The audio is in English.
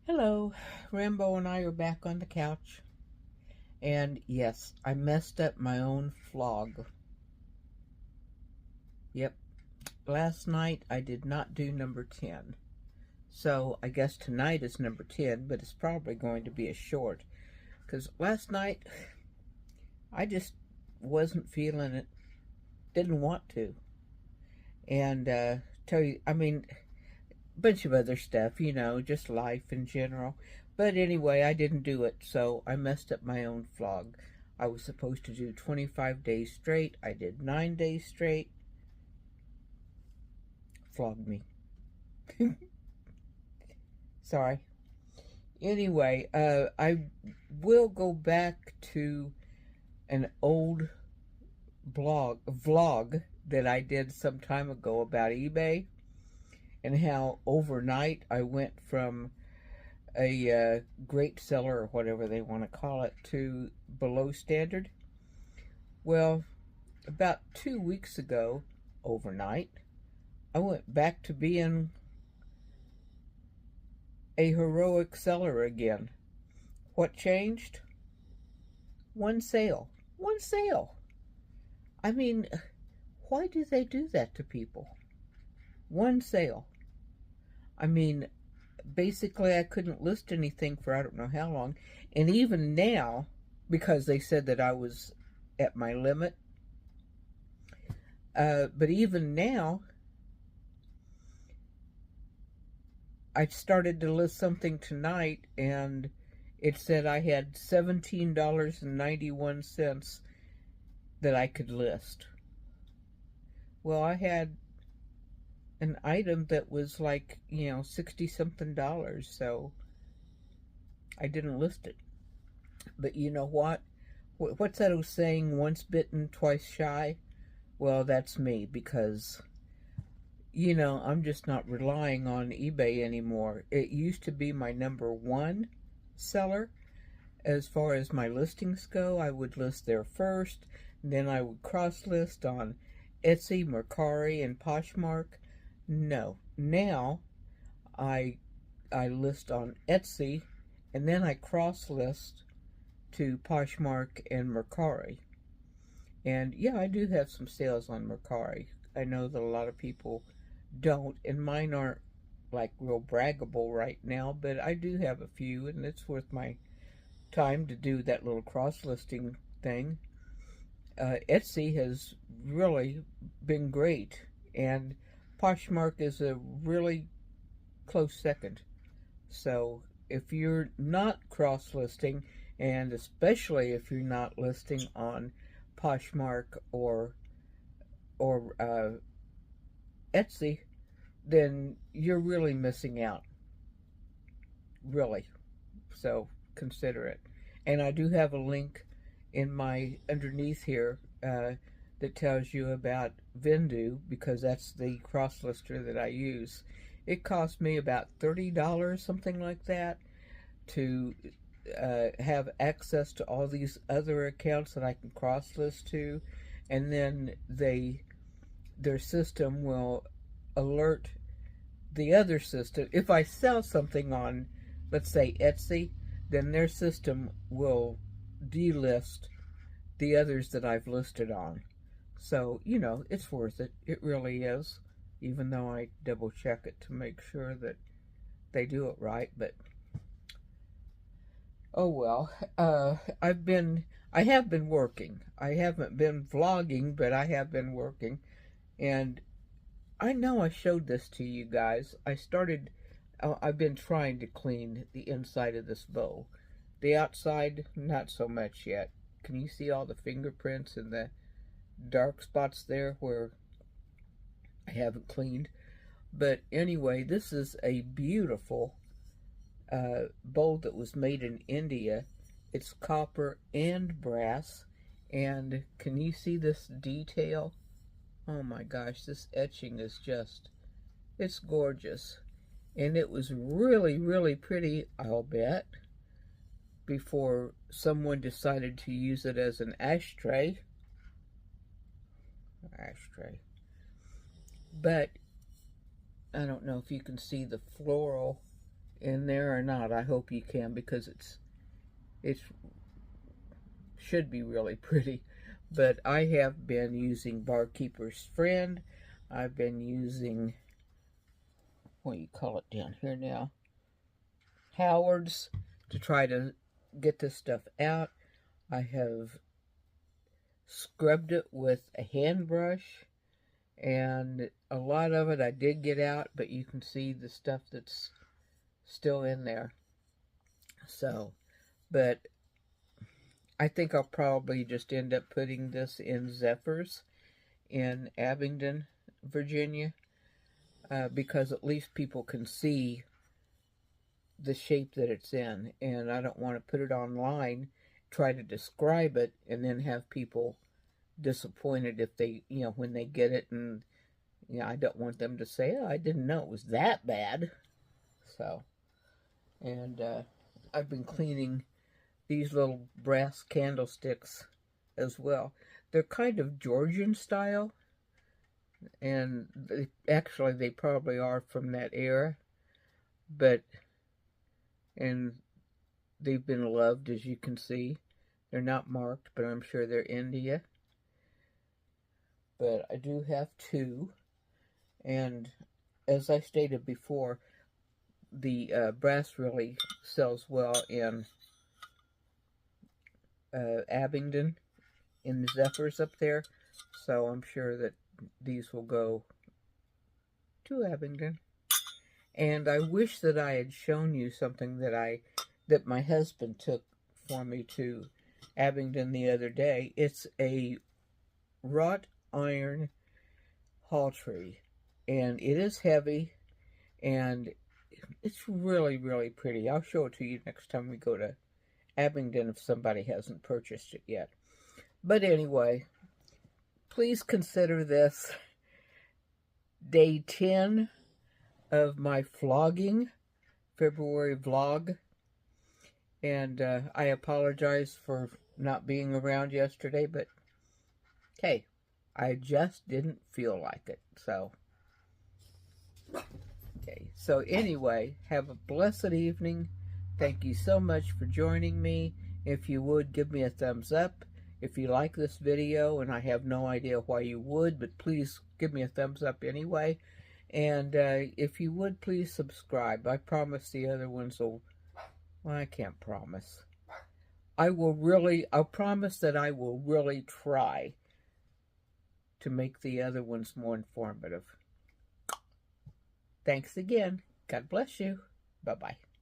Hello, Rambo and I are back on the couch. And yes, I messed up my own flog. Yep, last night I did not do number 10. So I guess tonight is number 10, but it's probably going to be a short. Because last night I just wasn't feeling it. Didn't want to. And tell you, a bunch of other stuff, just life in general. But anyway, I didn't do it, so I messed up my own flog. I was supposed to do 25 days straight. I did 9 days straight. Flogged me. Sorry. Anyway, I will go back to an old vlog that I did some time ago about eBay and how overnight I went from a great seller or whatever they want to call it to below standard. Well, about 2 weeks ago, overnight, I went back to being a heroic seller again. What changed? One sale. One sale. I mean, why do they do that to people? One sale. I mean, basically I couldn't list anything for I don't know how long. And even now, because they said that I was at my limit, but even now, I started to list something tonight and it said I had $17.91 that I could list. Well, I had an item that was like, 60 something dollars, so I didn't list it. But you know what? What's that old saying, once bitten, twice shy? Well, that's me, because I'm just not relying on eBay anymore. It used to be my number one seller. As far as my listings go, I would list there first, and then I would cross list on Etsy, Mercari, and Poshmark. No, now I list on Etsy, and then I cross list to Poshmark and Mercari. And yeah, I do have some sales on Mercari. I know that a lot of people don't, and mine aren't like real braggable right now, but I do have a few, and it's worth my time to do that little cross listing thing. Etsy has really been great, and Poshmark is a really close second. So if you're not cross listing, and especially if you're not listing on Poshmark or Etsy, then you're really missing out. Really. So consider it. And I do have a link in my underneath here that tells you about Vendu, because that's the cross lister that I use. It cost me about $30, something like that, to have access to all these other accounts that I can cross list to, and then their system will alert the other system. If I sell something on, let's say, Etsy, then their system will delist the others that I've listed on. So, it's worth it. It really is. Even though I double check it to make sure that they do it right. But, oh well. I have been working. I haven't been vlogging, but I have been working. And I know I showed this to you guys. I've been trying to clean the inside of this bowl. The outside, not so much yet. Can you see all the fingerprints and the dark spots there where I haven't cleaned? But anyway, this is a beautiful bowl that was made in India. It's copper and brass. And can you see this detail? Oh my gosh, this etching is it's gorgeous. And it was really, really pretty, I'll bet, before someone decided to use it as an ashtray. But I don't know if you can see the floral in there or not. I hope you can, because it should be really pretty. But I have been using Barkeeper's Friend. I've been using, what do you call it down here now, Howard's, to try to get this stuff out. I have scrubbed it with a hand brush, and a lot of it I did get out, but you can see the stuff that's still in there. So, but I think I'll probably just end up putting this in Zephyrs in Abingdon, Virginia, because at least people can see the shape that it's in, and I don't want to put it online, try to describe it, and then have people disappointed if they, when they get it, and I don't want them to say, oh, I didn't know it was that bad. So, and I've been cleaning these little brass candlesticks as well. They're kind of Georgian style, and actually they probably are from that era, and they've been loved, as you can see. They're not marked, but I'm sure they're India. But I do have two, and as I stated before, the brass really sells well in Abingdon, in the Zephyrs up there, so I'm sure that these will go to Abingdon. And I wish that I had shown you something that my husband took for me to Abingdon the other day. It's a wrought iron hawtree, and it is heavy, and it's really, really pretty. I'll show it to you next time we go to Abingdon if somebody hasn't purchased it yet. But anyway, please consider this day 10 of my flogging, February vlog. And I apologize for not being around yesterday, but hey, I just didn't feel like it. So, okay. So anyway, have a blessed evening. Thank you so much for joining me. If you would, give me a thumbs up. If you like this video, and I have no idea why you would, but please give me a thumbs up anyway. And if you would, please subscribe. I promise the other ones will, well, I can't promise. I'll promise that I will really try to make the other ones more informative. Thanks again. God bless you. Bye-bye.